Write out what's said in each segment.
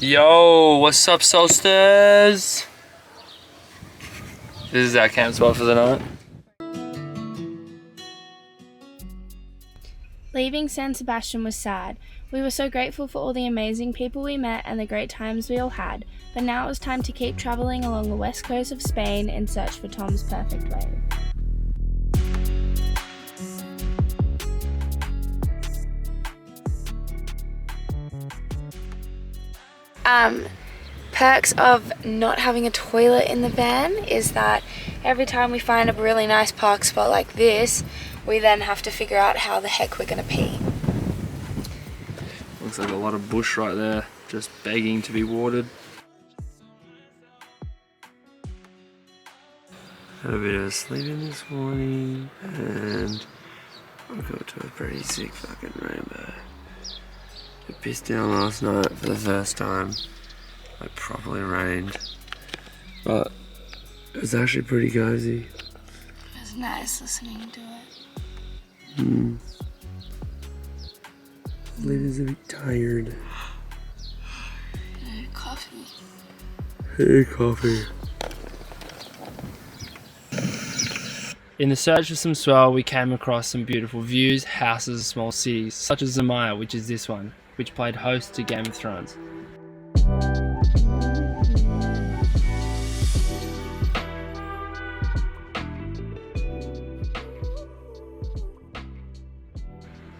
Yo, what's up, Solsters? This is our camp spot for the night. Leaving San Sebastian was sad. We were so grateful for all the amazing people we met and the great times we all had, but now it was time to keep travelling along the west coast of Spain in search for Tom's perfect wave. Perks of not having a toilet in the van is that every time we find a really nice park spot like this, we then have to figure out how the heck we're gonna pee. Looks like a lot of bush right there, just begging to be watered. Had a bit of sleeping this morning and I got to a pretty sick fucking rainbow. It pissed down last night for the first time. It properly rained, but it was actually pretty cozy. It was nice listening to it. Lydia's a bit tired. Coffee. Hey, coffee. In the search for some swell, we came across some beautiful views, houses, small cities, such as Zamaya, which is this one, which played host to Game of Thrones.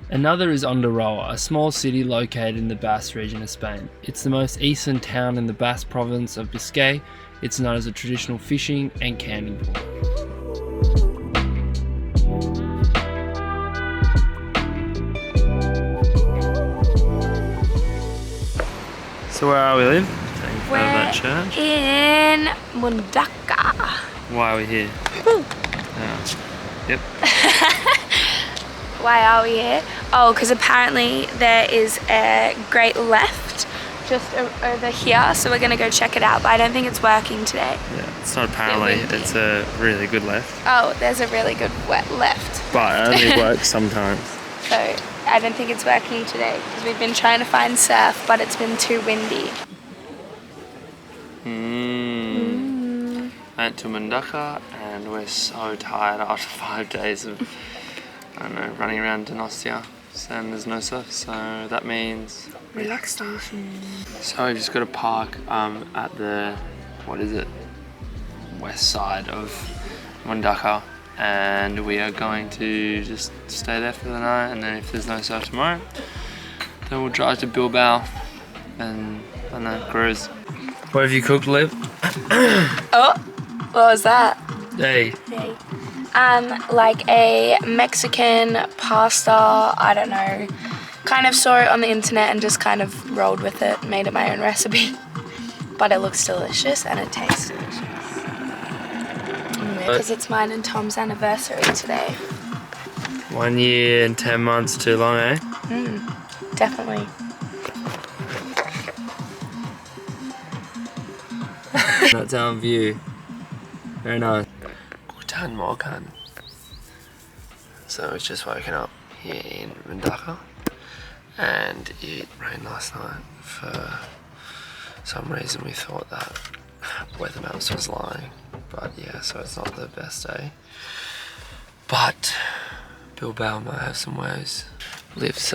Another is Ondaroa, a small city located in the Basque region of Spain. It's the most eastern town in the Basque province of Biscay. It's known as a traditional fishing and canning port. So where are we, Liv? Taking photo of that church. In Mundaka. Why are we here? Yep. Why are we here? Oh, because apparently there is a great left just over here, so we're going to go check it out, but I don't think it's working today. Yeah, it's not apparently, it's a really good left. Oh, there's a really good left. But it only works sometimes. So I don't think it's working today because we've been trying to find surf, but it's been too windy. Went to Mundaka and we're so tired after 5 days of, I don't know, running around Donostia, and there's no surf, so that means relaxation. So we've just got to park at the, west side of Mundaka, and we are going to just stay there for the night, and then if there's no surf tomorrow, then we'll drive to Bilbao and, I don't know, cruise. What have you cooked, Liv? Oh, what was that? Hey. Hey. Like a Mexican pasta, I don't know, kind of saw it on the internet and just kind of rolled with it, made it my own recipe. But it looks delicious and it tastes delicious. Because it's mine and Tom's anniversary today. 1 year and 10 months too long, eh? Definitely. That's our view. Very nice. Guten Morgen. So we've just woken up here in Mundaka and it rained last night. For some reason we thought that weather maps was lying, but yeah, so it's not the best day. But Bilbao might have some waves. Liv's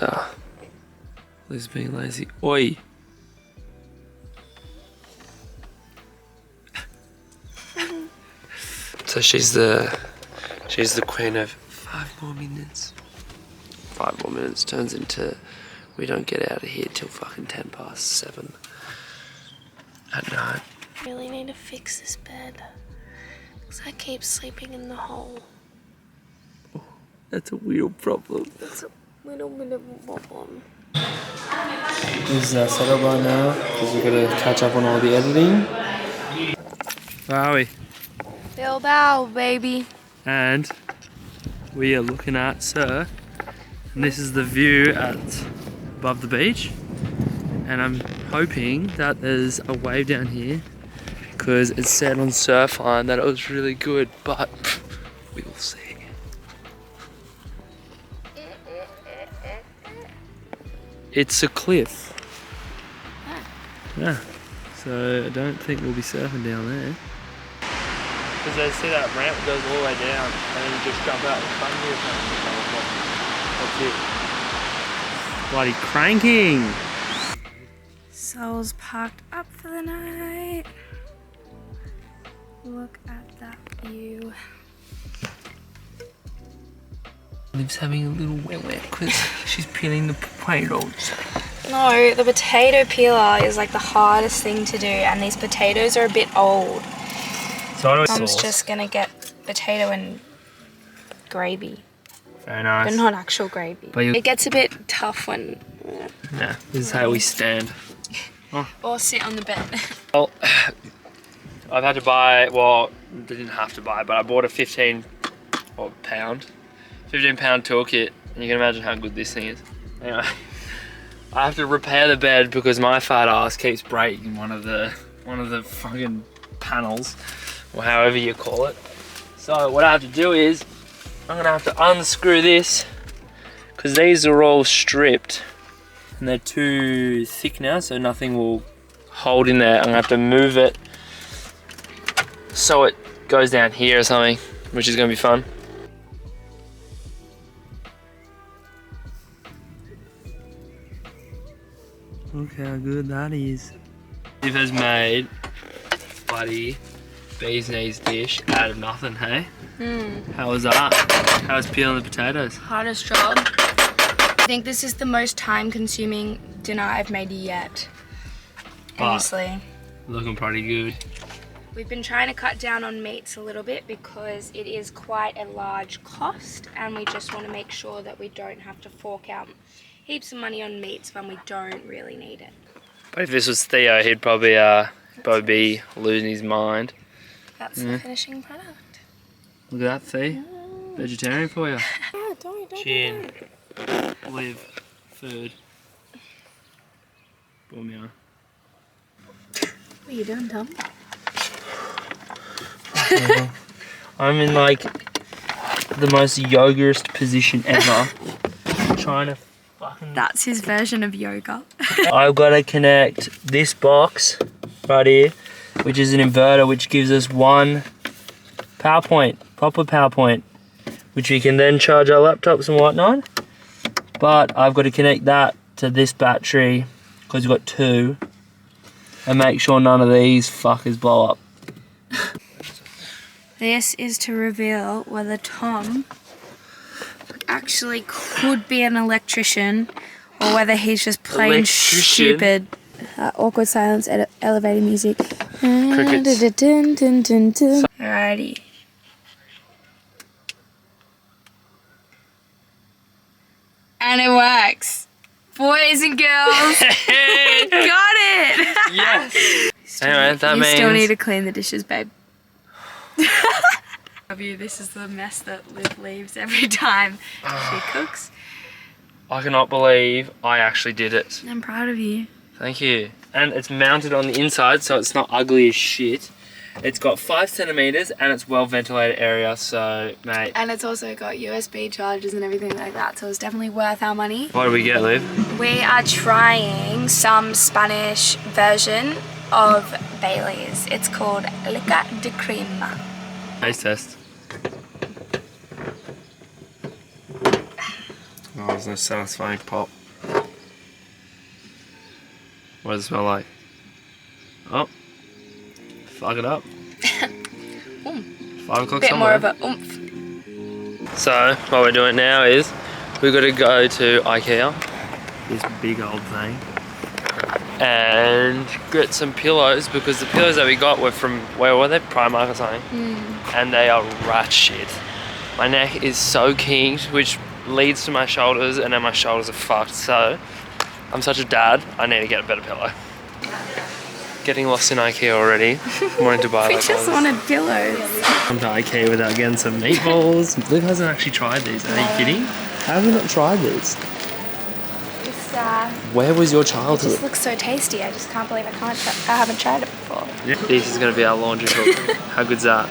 being lazy. Oi! So she's the queen of 5 more minutes. 5 more minutes turns into we don't get out of here till fucking 7:10 at night. Really need to fix this bed because I keep sleeping in the hole. Oh, that's a real problem. It's a little bit of a problem. This is our setup right now because we've got to catch up on all the editing. Where are we? Bilbao, baby. And we are looking at surf, and this is the view above the beach, and I'm hoping that there's a wave down here because it said on Surfline that it was really good, but we will see. It's a cliff. Yeah. So I don't think we'll be surfing down there. Because they see that ramp goes all the way down and then you just jump out in front of you or something. That's it. Bloody cranking! Sol's parked up for the night. Look at that view. Liv's having a little wet because she's peeling the potatoes. No, the potato peeler is like the hardest thing to do, and these potatoes are a bit old. So what do I Mom's just gonna get potato and gravy. Very nice. But not actual gravy. But it gets a bit tough when... Yeah, this is how we stand. Oh. Or sit on the bed. Well, I've had to buy, well, I didn't have to buy, but I bought a 15 pound toolkit, and you can imagine how good this thing is. Anyway, I have to repair the bed because my fat ass keeps breaking one of the fucking panels, or however you call it. So what I have to do is, I'm gonna have to unscrew this, because these are all stripped, and they're too thick now, so nothing will hold in there. I'm gonna have to move it so it goes down here or something, which is gonna be fun. Look how good that is. Steve has made bloody bee's knees dish out of nothing, hey? How was that? How was peeling the potatoes? Hardest job. I think this is the most time consuming dinner I've made yet. Honestly. Looking pretty good. We've been trying to cut down on meats a little bit because it is quite a large cost, and we just want to make sure that we don't have to fork out heaps of money on meats when we don't really need it. But if this was Theo, he'd probably be losing his mind. That's the finishing product. Look at that, Theo. Vegetarian for you. Yeah, don't. Chin. Live. Food. Boom, yeah. What are you doing, Tom? I'm in like the most yogaist position ever. Trying to fucking... That's his version of yoga. I've got to connect this box right here, which is an inverter, which gives us one PowerPoint, proper PowerPoint, which we can then charge our laptops and whatnot. But I've got to connect that to this battery, because we've got two, and make sure none of these fuckers blow up. This is to reveal whether Tom actually could be an electrician or whether he's just plain stupid. Awkward silence, elevator music. Crickets. Alrighty. And it works. Boys and girls. Got it. Yes. Anyway, that means... You still need to clean the dishes, babe. This is the mess that Liv leaves every time she cooks. I cannot believe I actually did it. I'm proud of you. Thank you. And it's mounted on the inside, so it's not ugly as shit. It's got 5 centimeters and it's well ventilated area, so mate. And it's also got USB chargers and everything like that, so it's definitely worth our money. What do we get, Liv? We are trying some Spanish version of Bailey's. It's called Lica de Crema. Taste test. Oh, there's no satisfying pop. What does it smell like? Oh. Fuck it up. 5 o'clock Bit somewhere. more of a oomph. So, what we're doing now is we've got to go to IKEA, this big old thing, and get some pillows, because the pillows that we got were from, where were they? Primark or something. And they are rat shit. My neck is so kinked, which leads to my shoulders, and then my shoulders are fucked. So, I'm such a dad, I need to get a better pillow. Getting lost in IKEA already. Wanting to buy We like just wanted pillows. Come to IKEA without getting some meatballs. Liv hasn't actually tried these. Are you kidding? How have you not tried these? Where was your childhood? It just looks so tasty. I just can't believe I haven't tried it before. Yeah. This is going to be our laundry hook. How good's that?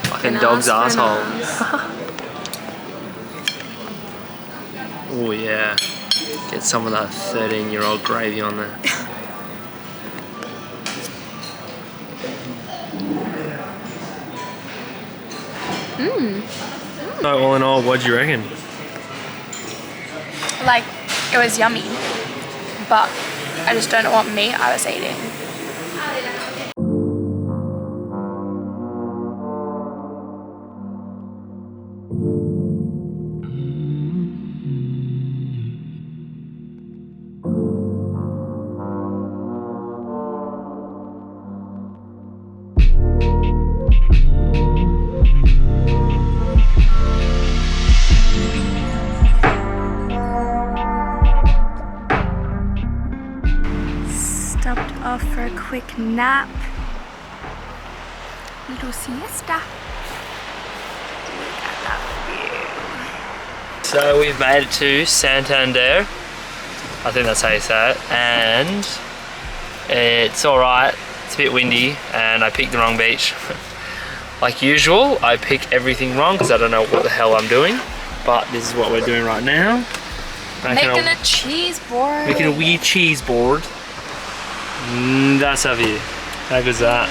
Fucking dog's asshole. Oh yeah. Get some of that 13-year-old gravy on there. So all in all, what do you reckon? Like, it was yummy, but I just don't know what meat I was eating. Stopped off for a quick nap. Little siesta. Look at that view. So we've made it to Santander. I think that's how you say it. And it's alright. It's a bit windy and I picked the wrong beach. Like usual, I pick everything wrong because I don't know what the hell I'm doing. But this is what we're doing right now. Making a cheese board. Making a wee cheese board. That's our view. How good's that?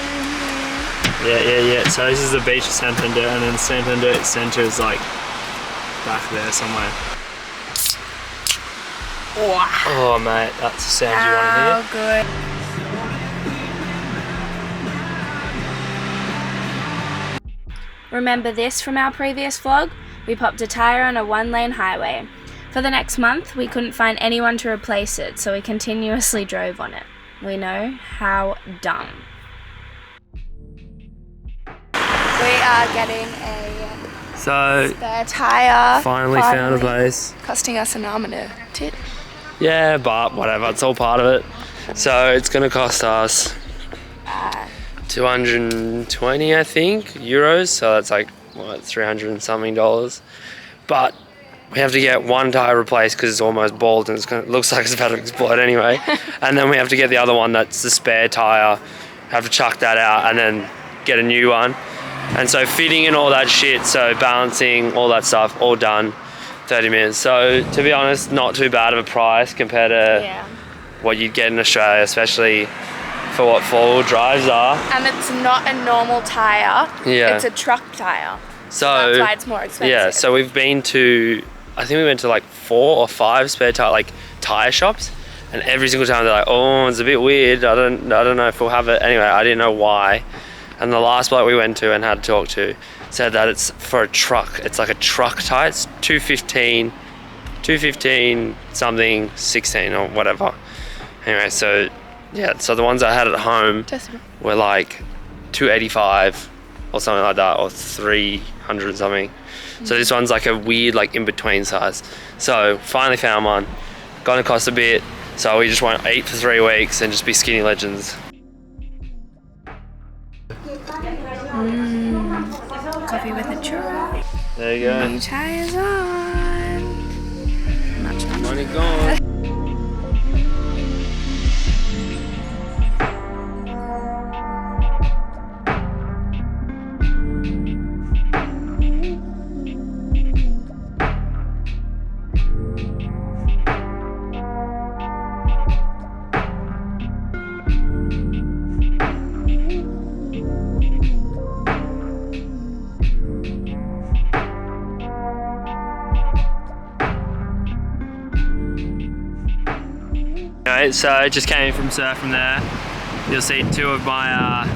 Yeah. So this is the beach of Santander, and then Santander Centre is like back there somewhere. Wow. Oh mate, that's the sound you want to hear. Good. Remember this from our previous vlog? We popped a tyre on a 1-lane highway. For the next month, we couldn't find anyone to replace it, so we continuously drove on it. We know how dumb. We are getting a spare tyre. Finally found a place. Costing us an arm and a tit. Yeah, but whatever, it's all part of it. So it's gonna cost us 220, I think, euros. So that's like, what, 300 and something dollars. But we have to get one tyre replaced because it's almost bald and it looks like it's about to explode anyway. And then we have to get the other one that's the spare tyre, have to chuck that out and then get a new one. And so fitting and all that shit, so balancing, all that stuff, all done, 30 minutes. So to be honest, not too bad of a price compared to what you'd get in Australia, especially for what 4-wheel drives are. And it's not a normal tyre, it's a truck tyre. So that's why it's more expensive. Yeah, so we've been to, I think we went to like 4 or 5 spare tyre shops, and every single time they're like, oh, it's a bit weird, I don't know if we'll have it. Anyway, I didn't know why. And the last bloke we went to and had to talk to said that it's for a truck. It's like a truck tyre. It's 215 something 16 or whatever. Anyway, so yeah, so the ones I had at home were like 285 or something like that, or 300 something. So this one's like a weird, like in between size. So finally found one. Gonna cost a bit. So we just won't eat for 3 weeks and just be skinny legends. Coffee with a churro. There you go. New tyres on. Much Money gone. So I just came from surfing there. You'll see 2 of my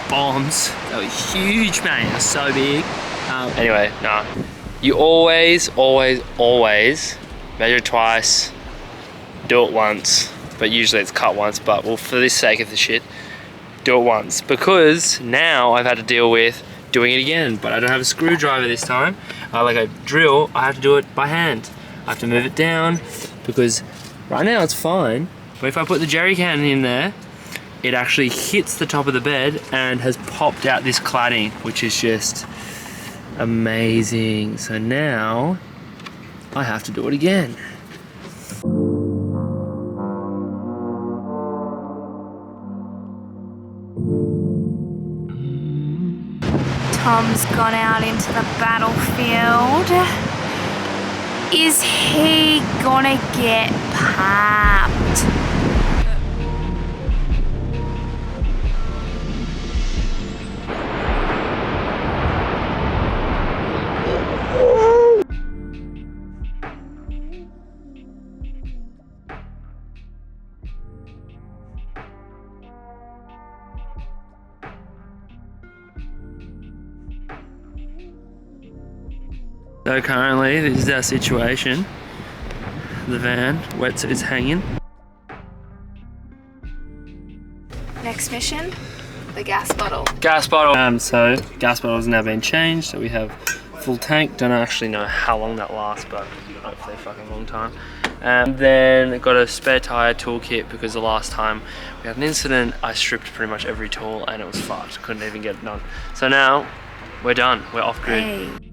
bombs. They were huge, mate. They're so big. Anyway, no. You always measure twice, do it once. But usually it's cut once, but well, for the sake of the shit, do it once. Because now I've had to deal with doing it again, but I don't have a screwdriver this time. Like a drill, I have to do it by hand. I have to move it down because right now it's fine, but if I put the jerry can in there, it actually hits the top of the bed and has popped out this cladding, which is just amazing. So now I have to do it again. Tom's gone out into the battlefield. Is he gonna get popped? So currently, this is our situation. The van, wetsuit's hanging. Next mission, the gas bottle. Gas bottle. So gas bottle has now been changed. So we have full tank. Don't actually know how long that lasts, but hopefully a fucking long time. Then got a spare tire toolkit because the last time we had an incident, I stripped pretty much every tool and it was fucked. Couldn't even get it done. So now we're done. We're off grid. Hey.